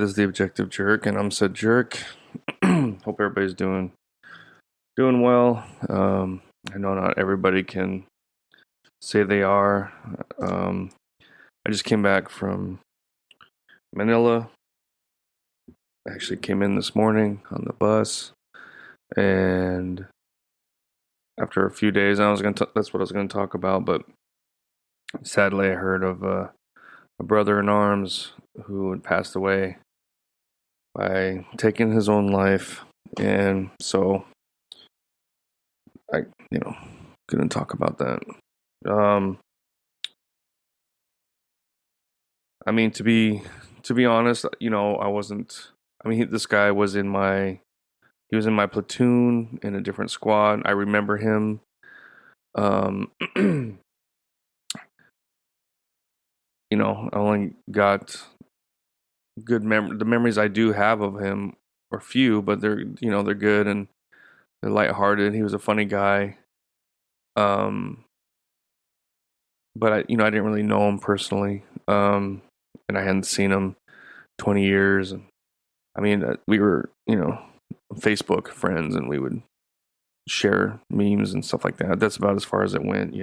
this is the Objective Jerk, and I'm said jerk. Hope everybody's doing well. I know not everybody can say they are. Um, I just came back from Manila. Actually, came in this morning on the bus, and after a few days, that's what I was gonna talk about. But sadly, I heard of a brother in arms who had passed away by taking his own life, and so I, you know, couldn't talk about that. Um, I mean, to be honest, I wasn't. I mean, this guy was in my he was in my platoon in a different squad. I remember him. I only got the memories I do have of him are few, but they're good and they're lighthearted. He was a funny guy. Um, but I didn't really know him personally. And I hadn't seen him 20 years. And I mean, we were, Facebook friends, and we would share memes and stuff like that. That's about as far as it went.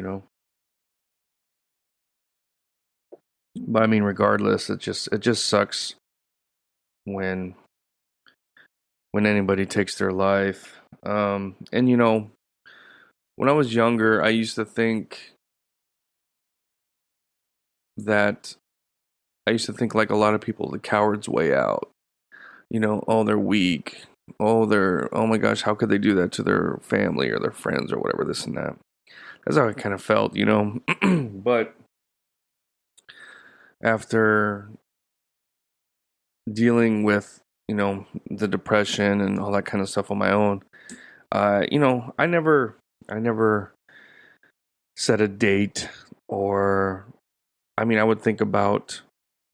But I mean, regardless, it just sucks when anybody takes their life. And when I was younger, I used to think that like a lot of people, the coward's way out. Oh, they're weak. Oh my gosh, how could they do that to their family or their friends or whatever, this and that. That's how I kind of felt. But after dealing with, the depression and all that kind of stuff on my own, I never set a date, or, I mean, I would think about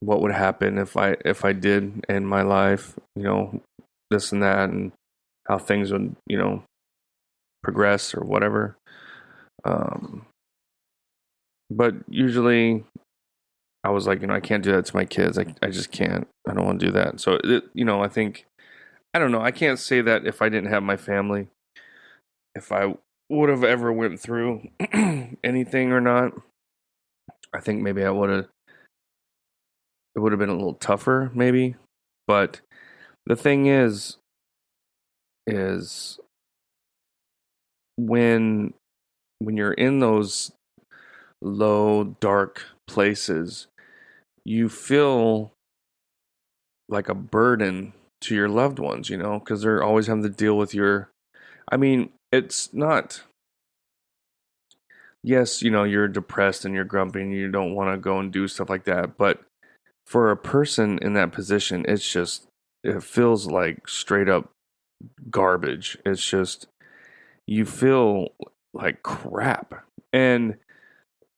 what would happen if I did end my life, this and that, and how things would, progress or whatever. Um, but usually I was like, I can't do that to my kids. I just can't. I don't want to do that. So, I think, I don't know. I can't say that if I didn't have my family, if I would have ever went through anything or not. I think maybe it would have been a little tougher, maybe. But the thing is when you're in those low, dark places, you feel like a burden to your loved ones, because they're always having to deal with I mean, it's not, yes, you're depressed and you're grumpy and you don't want to go and do stuff like that, but for a person in that position, it feels like straight up garbage. It's just, you feel like crap. And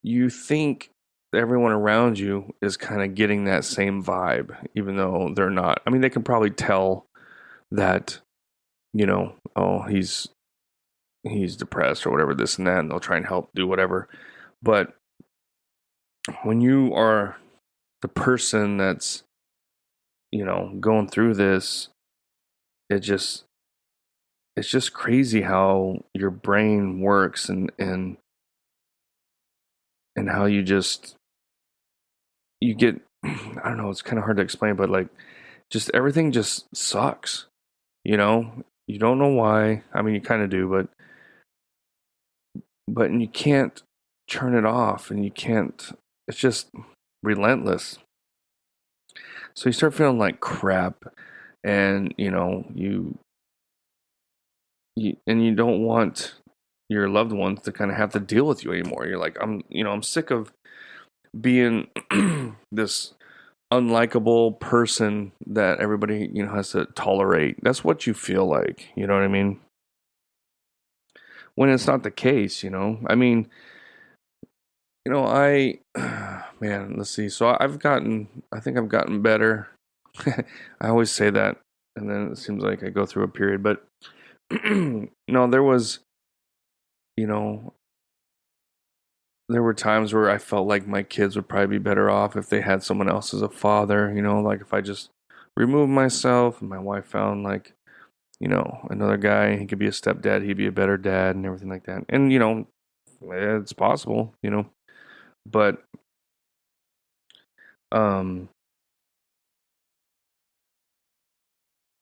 you think everyone around you is kind of getting that same vibe, even though they're not. I mean, they can probably tell that, oh, he's depressed or whatever, this and that, and they'll try and help do whatever. But when you are the person that's, going through this, it just it's just crazy how your brain works, and how you get, I don't know, it's kind of hard to explain, but like, just everything just sucks. You don't know why. I mean, you kind of do, but you can't turn it off, and you can't. It's just relentless. So you start feeling like crap, and you don't want your loved ones to kind of have to deal with you anymore. You're like, I'm sick of being this unlikable person that everybody, has to tolerate. That's what you feel like, you know what I mean? When it's not the case, I mean, I man, let's see. So I think I've gotten better. I always say that, and then it seems like I go through a period, but no, you know, there were times where I felt like my kids would probably be better off if they had someone else as a father, like if I just remove myself. And my wife found like, another guy. He could be a stepdad. He'd be a better dad and everything like that. And, it's possible, but, um,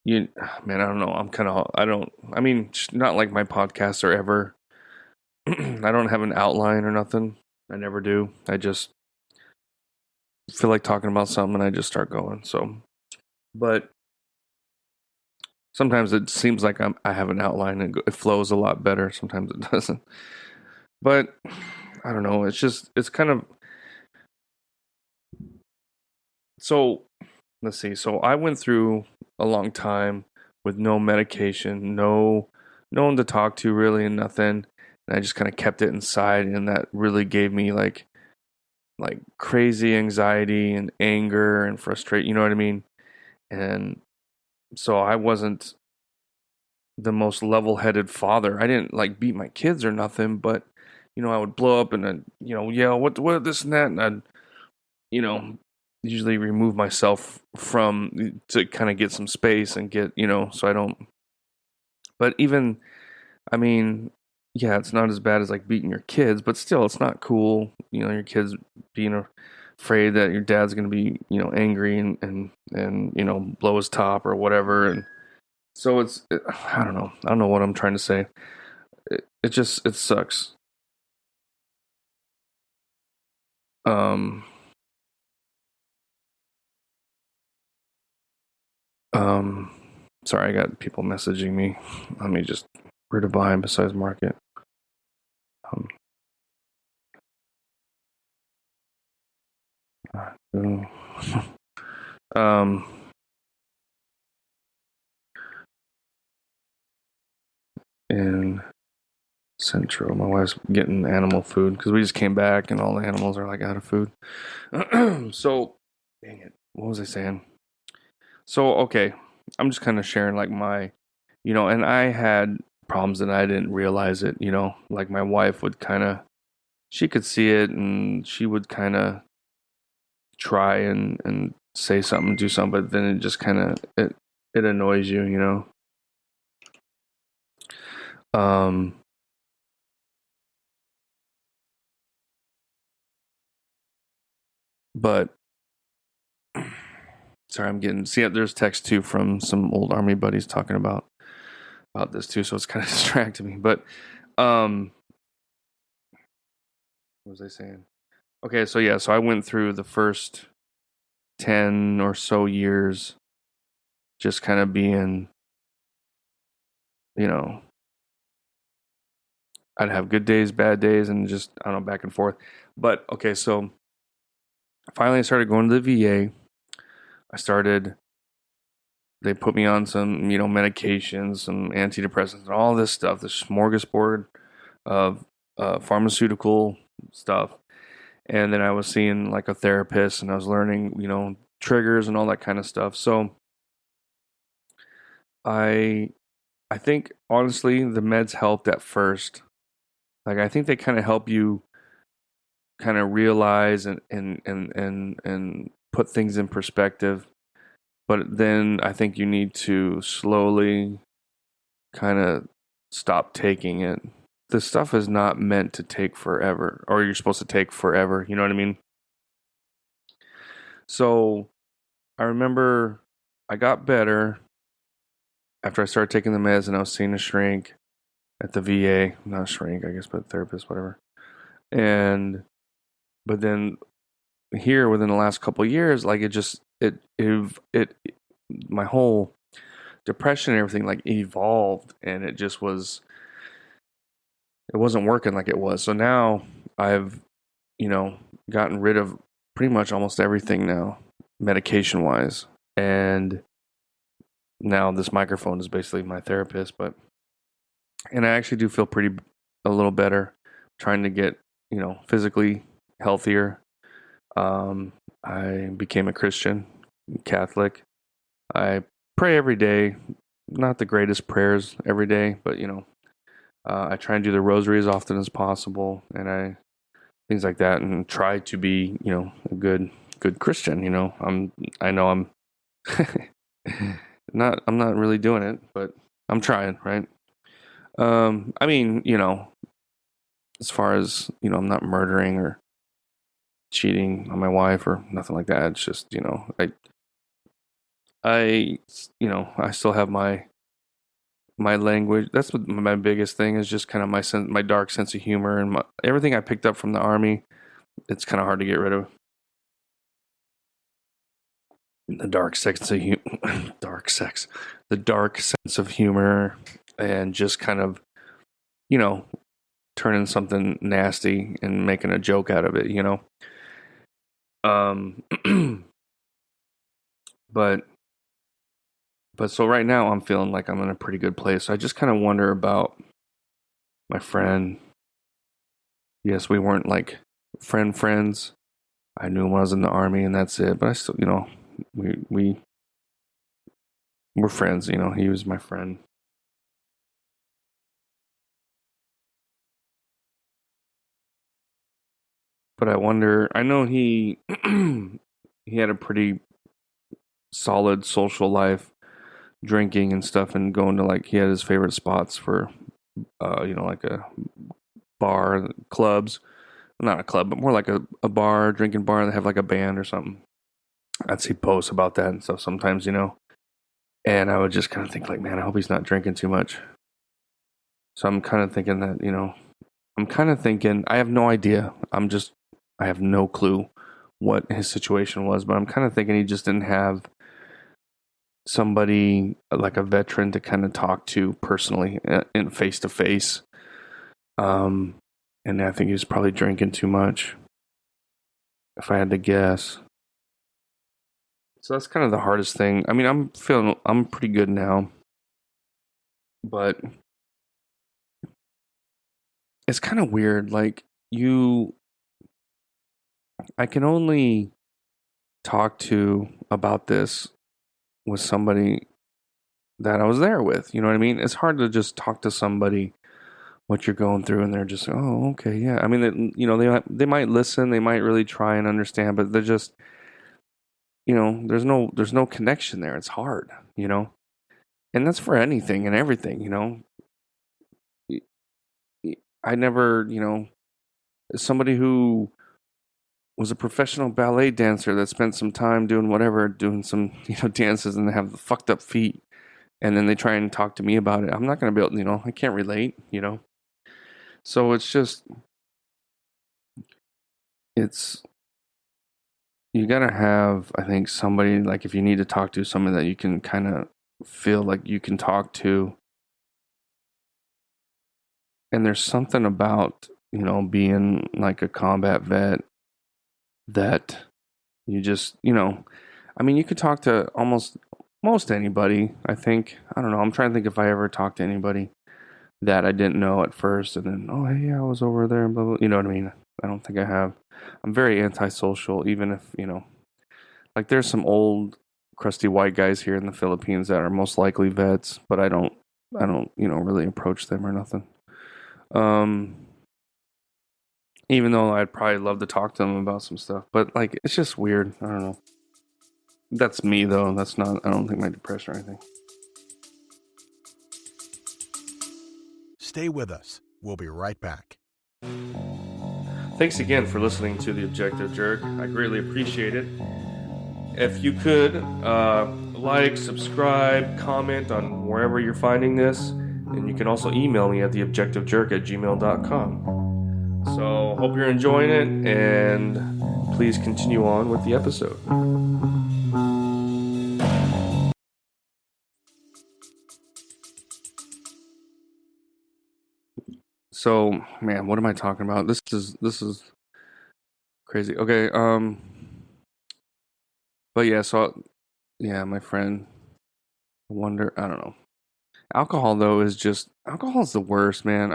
you, man, I don't know. I mean, not like my podcasts are ever, I don't have an outline or nothing. I never do. I just feel like talking about something and I just start going. So, but sometimes it seems like I have an outline and it flows a lot better. Sometimes it doesn't. But I don't know. It's kind of, so let's see. So I went through a long time with no medication, no one to talk to really, and nothing. And I just kind of kept it inside, and that really gave me like crazy anxiety and anger and frustration. You know what I mean? And so I wasn't the most level-headed father. I didn't like beat my kids or nothing, but I would blow up and then yell what this and that, and I'd you know usually remove myself from to kind of get some space and get so I don't. But even, I mean, yeah, it's not as bad as like beating your kids, but still, it's not cool. Your kids being afraid that your dad's gonna be angry and blow his top or whatever, and so I don't know. I don't know what I'm trying to say. It just it sucks. Um, um, sorry, I got people messaging me. Let me just where to buy besides market. Um, um, in Central, my wife's getting animal food because we just came back and all the animals are like out of food. So, dang it, what was I saying? So, okay, I'm just kind of sharing like and I had problems and I didn't realize it. Like my wife would she could see it and she would kind of try and say something, do something, but then it just kind of it annoys you. Um, but sorry, I'm getting there's text too from some old army buddies talking about this too, so it's kind of distracting me. But um, what was I saying? Okay, so yeah, so I went through the first 10 or so years just kind of being, you know, I'd have good days, bad days, and just, I don't know, back and forth. But okay, so finally I started going to the VA. I started, they put me on some, medications, some antidepressants, and all this stuff, this smorgasbord of pharmaceutical stuff. And then I was seeing like a therapist and I was learning, triggers and all that kind of stuff. So I I think honestly the meds helped at first. Like I think they kind of help you kind of realize and put things in perspective. But then I think you need to slowly kind of stop taking it. The stuff is not meant to take forever, or you're supposed to take forever. You know what I mean? So I remember I got better after I started taking the meds and I was seeing a shrink at the VA. Not a shrink, I guess, but therapist, whatever. And but then here within the last couple of years, like it my whole depression and everything like evolved and it wasn't working like it was. So now I've, gotten rid of pretty much almost everything now, medication wise. And now this microphone is basically my therapist, and I actually do feel a little better trying to get, physically healthier. I became a Christian, Catholic. I pray every day, not the greatest prayers every day, but I try and do the rosary as often as possible, and things like that, and try to be, a good Christian. I know I'm I'm not really doing it, but I'm trying, right? I mean, as far as, I'm not murdering or cheating on my wife or nothing like that. It's just, I, I still have my language. That's what my biggest thing is, just kind of my dark sense of humor and everything I picked up from the army. It's kind of hard to get rid of the the dark sense of humor, and just kind of, you know, turning something nasty and making a joke out of it. Um, but so right now I'm feeling like I'm in a pretty good place. I just kind of wonder about my friend. Yes, we weren't like friends. I knew him when I was in the army, and that's it. But I still, we were friends. He was my friend. But I wonder. I know he he had a pretty solid social life, drinking and stuff, and going to, like, he had his favorite spots for, like a bar, clubs. Not a club, but more like a bar, drinking bar that have like a band or something. I'd see posts about that and stuff sometimes. And I would just kind of think, like, man, I hope he's not drinking too much. So I'm kind of thinking that, I'm kind of thinking, I have no idea. I have no clue what his situation was, but I'm kind of thinking he just didn't have somebody like a veteran to kind of talk to personally, in face to face. And I think he was probably drinking too much, if I had to guess. So that's kind of the hardest thing. I mean, I'm pretty good now, but it's kind of weird. Like, I can only talk to about this with somebody that I was there with. You know what I mean? It's hard to just talk to somebody what you're going through, and they're just, oh, okay, yeah. I mean, they might listen, they might really try and understand, but they're just, there's no connection there. It's hard, and that's for anything and everything. I never, somebody who was a professional ballet dancer that spent some time doing whatever, doing some, dances, and they have the fucked up feet, and then they try and talk to me about it. I'm not going to be able, I can't relate. So it's just, it's, you got to have, I think, somebody, like, if you need to talk to somebody that you can kind of feel like you can talk to. And there's something about, being like a combat vet that you just, I mean, you could talk to almost most anybody, I think. I don't know. I'm trying to think if I ever talked to anybody that I didn't know at first, and then, oh, hey, I was over there, and blah, blah. You know what I mean? I don't think I have. I'm very antisocial, even if, like, there's some old, crusty white guys here in the Philippines that are most likely vets, but I don't, really approach them or nothing. Um, Even though I'd probably love to talk to them about some stuff, but, like, it's just weird. I don't know. That's me, though. That's not, I don't think, my depression or anything. Stay with us. We'll be right back. Thanks again for listening to The Objective Jerk. I greatly appreciate it. If you could, like, subscribe, comment on wherever you're finding this, and you can also email me at theobjectivejerk@gmail.com. So, hope you're enjoying it, and please continue on with the episode. So, man, what am I talking about? This is crazy. Okay, but yeah, so, yeah, my friend, I don't know. Alcohol's the worst, man.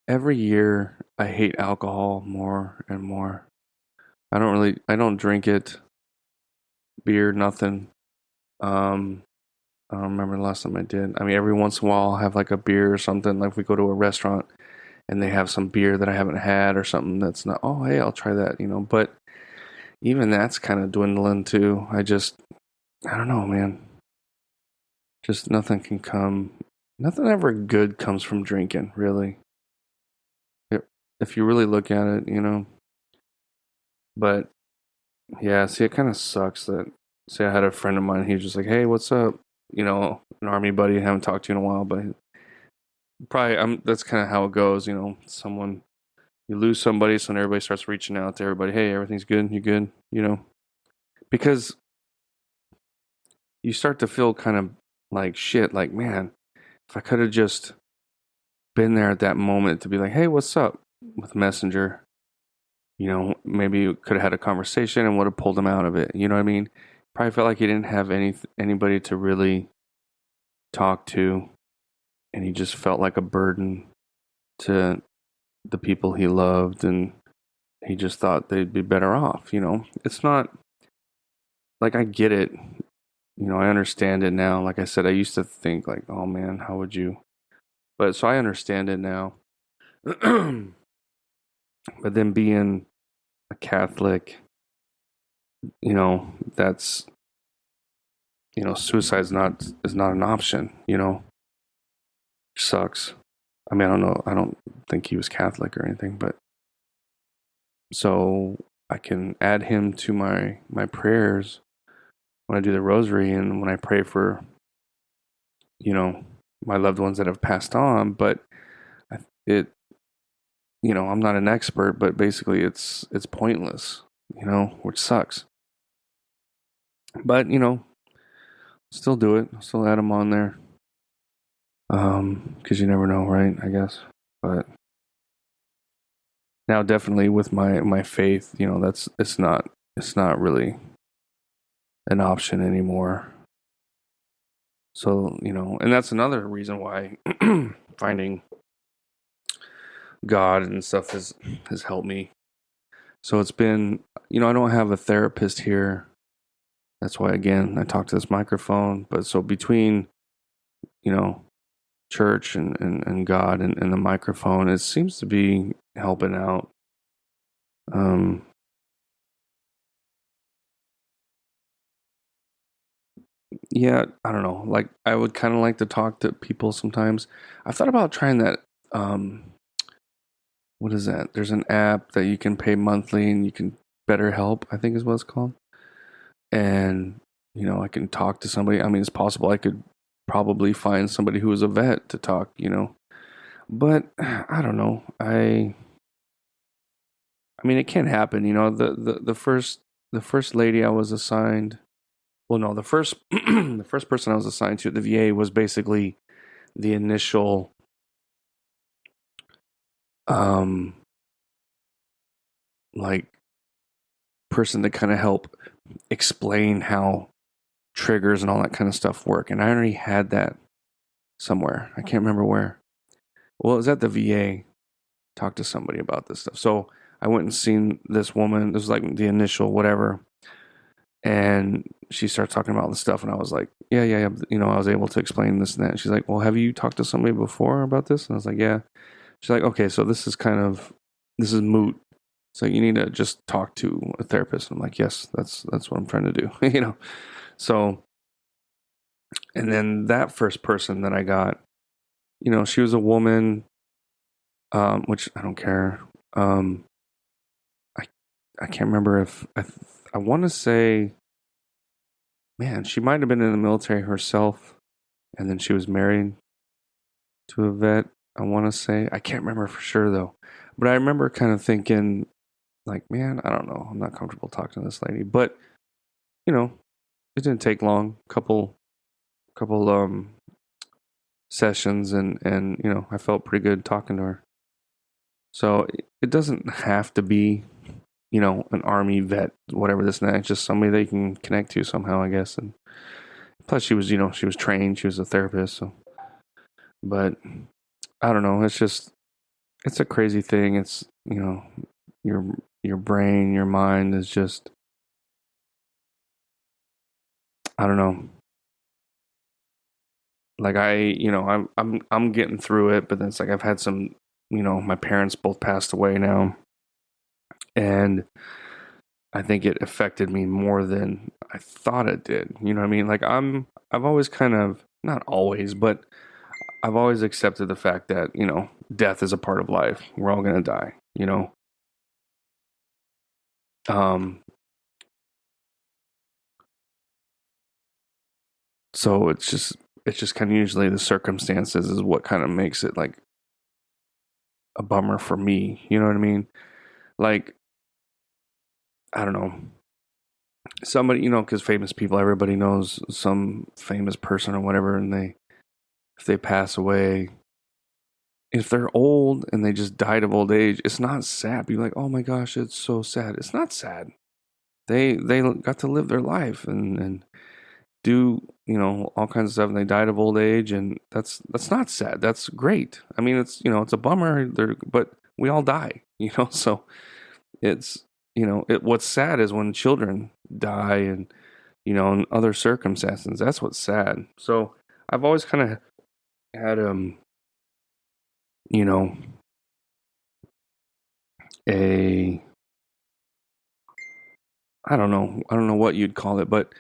Every year I hate alcohol more and more. I don't drink it, beer, nothing. Um, I don't remember the last time I did. I mean, every once in a while I'll have like a beer or something. Like, if we go to a restaurant and they have some beer that I haven't had or something that's not, oh, hey, I'll try that. But even that's kind of dwindling too. I don't know, man. Just nothing can come. Nothing ever good comes from drinking, really. If if you really look at it, But yeah, see, it kind of sucks that. Say I had a friend of mine. He was just like, "Hey, what's up?" An army buddy. I haven't talked to you in a while, but probably that's kind of how it goes. Someone you lose somebody, so then everybody starts reaching out to everybody. Hey, everything's good. You good? Because you start to feel kind of like shit. Like, man, if I could have just been there at that moment to be like, "Hey, what's up?" with Messenger. Maybe could have had a conversation and would have pulled him out of it. You know what I mean? Probably felt like he didn't have anybody to really talk to, and he just felt like a burden to the people he loved, and he just thought they'd be better off. It's not like I get it. I understand it now. Like I said, I used to think like, oh man, how would you? But so I understand it now. But then being a Catholic, that's suicide is not an option. Sucks. I mean, I don't know. I don't think he was Catholic or anything, but so I can add him to my prayers when I do the rosary and when I pray for you know my loved ones that have passed on. But it I'm not an expert, but basically it's pointless. Which sucks. But still do it. Still add him on there. Because you never know, right? I guess. But now, definitely with my faith, it's not really an option anymore. So and that's another reason why finding God and stuff has helped me. So it's been, I don't have a therapist here. That's why again I talk to this microphone. But so between you know church and God and the microphone, it seems to be helping out. Um, yeah, I don't know. Like, I would kind of like to talk to people sometimes. I've thought about trying that. What is that? There's an app that you can pay monthly and you can better help, I think is what it's called. And, I can talk to somebody. I mean, it's possible I could probably find somebody who is a vet to talk. But I don't know. I mean, it can happen. The first lady I was assigned. Well, no, the first the first person I was assigned to at the VA was basically the initial um like person to kind of help explain how triggers and all that kind of stuff work. And I already had that somewhere. I can't remember where. Well, it was at the VA. Talked to somebody about this stuff. So I went and seen this woman. This was like the initial whatever. And she starts talking about the stuff, and I was like, yeah, yeah, yeah. I was able to explain this and that. And she's like, well, have you talked to somebody before about this? And I was like, yeah. She's like, okay, so this is moot. So you need to just talk to a therapist. I'm like, yes, that's what I'm trying to do. So, and then that first person that I got, she was a woman, which I don't care. I I can't remember if I want to say, man, she might have been in the military herself, and then she was married to a vet. I want to say I can't remember for sure though, but I remember kind of thinking like, man, I don't know, I'm not comfortable talking to this lady, but you know, it didn't take long, couple sessions, and I felt pretty good talking to her. So it doesn't have to be an army vet, whatever this and that. It's just somebody they can connect to somehow, I guess. And plus, she was trained. She was a therapist. So, but I don't know. It's a crazy thing. It's your your brain, your mind is just, I don't know. Like I'm getting through it, but then it's like I've had some. My parents both passed away now, and I think it affected me more than I thought it did. You know what I mean? Like I've always kind of, not always, but I've always accepted the fact that, death is a part of life. We're all going to die, you know? Um, so it's just kind of usually the circumstances is what kind of makes it like a bummer for me. You know what I mean? Like, I don't know. Somebody, because famous people, everybody knows some famous person or whatever, and if they pass away, if they're old and they just died of old age, it's not sad. You're like, oh my gosh, it's so sad. It's not sad. They got to live their life and do all kinds of stuff, and they died of old age, and that's not sad. That's great. I mean, it's a bummer, but we all die, so it's what's sad is when children die and in other circumstances. That's what's sad. So I've always kind of had you know a I don't know what you'd call it, but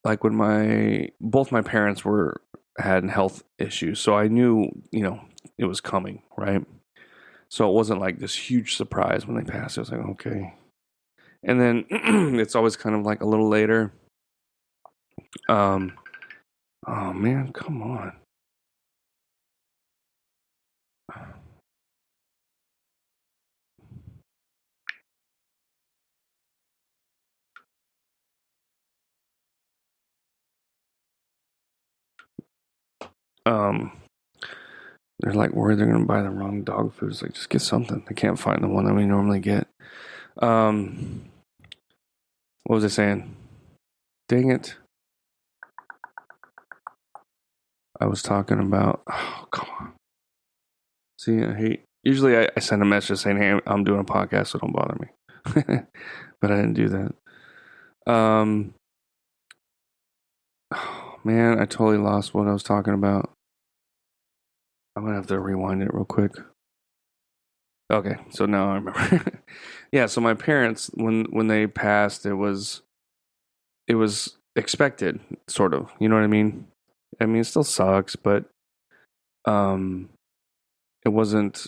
like when both my parents had health issues, so I knew it was coming, right? So it wasn't like this huge surprise when they passed. It was like, okay. And then it's always kind of like a little later. Um, oh man, come on. Um, they're like worried they're gonna buy the wrong dog food. It's like just get something. They can't find the one that we normally get. Um, what was I saying? Dang it! I was talking about. Oh, come on. See, I hate. Usually, I send a message saying, "Hey, I'm doing a podcast, so don't bother me." But I didn't do that. Oh, man, I totally lost what I was talking about. I'm gonna have to rewind it real quick. Okay, so now I remember. Yeah, so my parents, when they passed, it was expected, sort of. You know what I mean? I mean, it still sucks, but um, it wasn't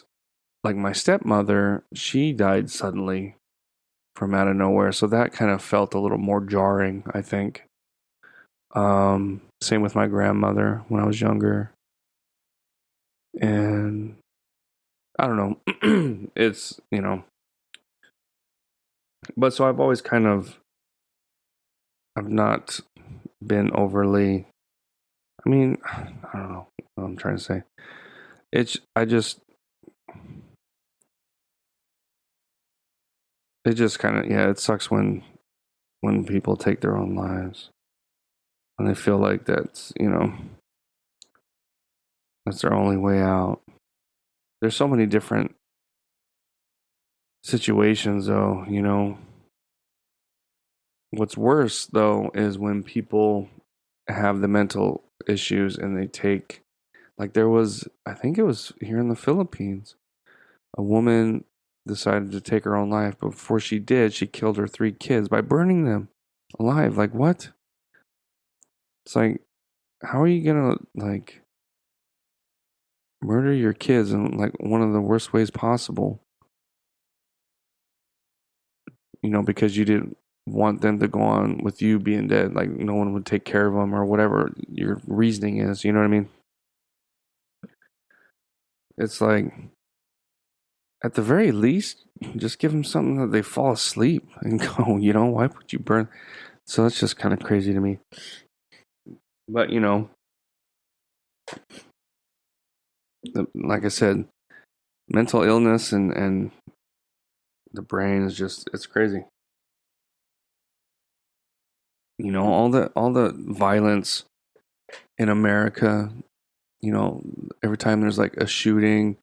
like my stepmother. She died suddenly from out of nowhere, so that kind of felt a little more jarring, I think. Same with my grandmother when I was younger, and I don't know. It's but so I've not been overly. I mean, I don't know what I'm trying to say. It just kind of, yeah, it sucks when people take their own lives and they feel like that's their only way out. There's so many different situations, though. What's worse though is when people have the mental issues and they take, like, there was, I think it was here in the Philippines, a woman decided to take her own life, but before she did, she killed her 3 kids by burning them alive. Like, what? It's like, how are you gonna like murder your kids in like one of the worst ways possible? Because you didn't want them to go on with you being dead. Like no one would take care of them or whatever your reasoning is. You know what I mean? It's like at the very least, just give them something that they fall asleep and go. Why would you burn? So that's just kind of crazy to me. But like I said, mental illness and the brain is just, it's crazy. All the violence in America, every time there's like a shooting,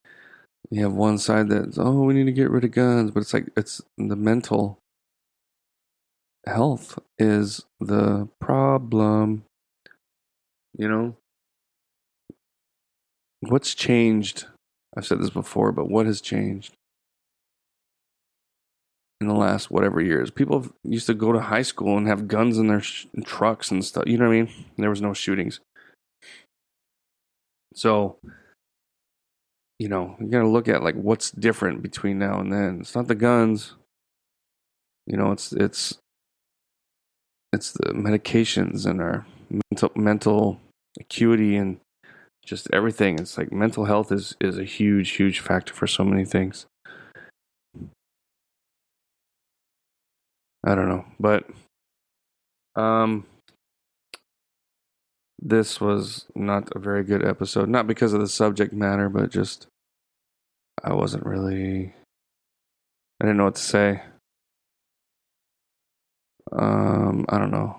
you have one side that's, oh, we need to get rid of guns, but it's like it's the mental health is the problem. You know, what's changed? I've said this before, but what has changed? in the last whatever years. People used to go to high school and have guns in their trucks and stuff. You know what I mean? There was no shootings. So, you got to look at like what's different between now and then. It's not the guns. It's the medications and our mental acuity and just everything. It's like mental health is a huge factor for so many things. I don't know, but this was not a very good episode. Not because of the subject matter, but just I didn't know what to say. I don't know.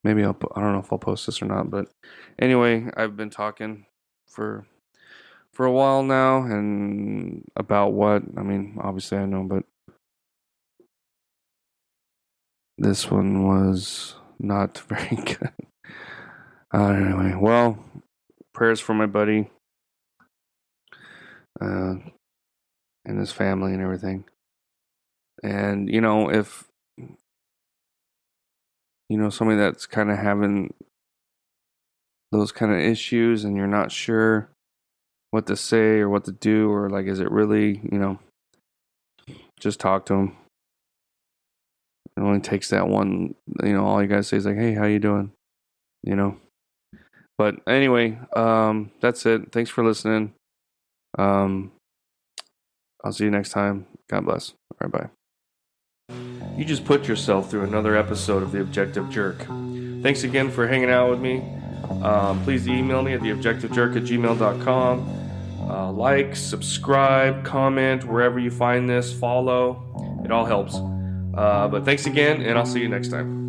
Maybe I don't know if I'll post this or not, but anyway, I've been talking for a while now, and about what? I mean, obviously I know, but this one was not very good. Anyway, well, prayers for my buddy and his family and everything. And if somebody that's kind of having those kind of issues and you're not sure what to say or what to do, or like, is it really, just talk to them. It only takes that one, all you gotta say is like, hey, how you doing? But anyway, that's it. Thanks for listening. I'll see you next time. God bless. All right, bye. You just put yourself through another episode of The Objective Jerk. Thanks again for hanging out with me. Please email me at theobjectivejerk@gmail.com. Like, subscribe, comment wherever you find this, follow. It all helps. But thanks again, and I'll see you next time.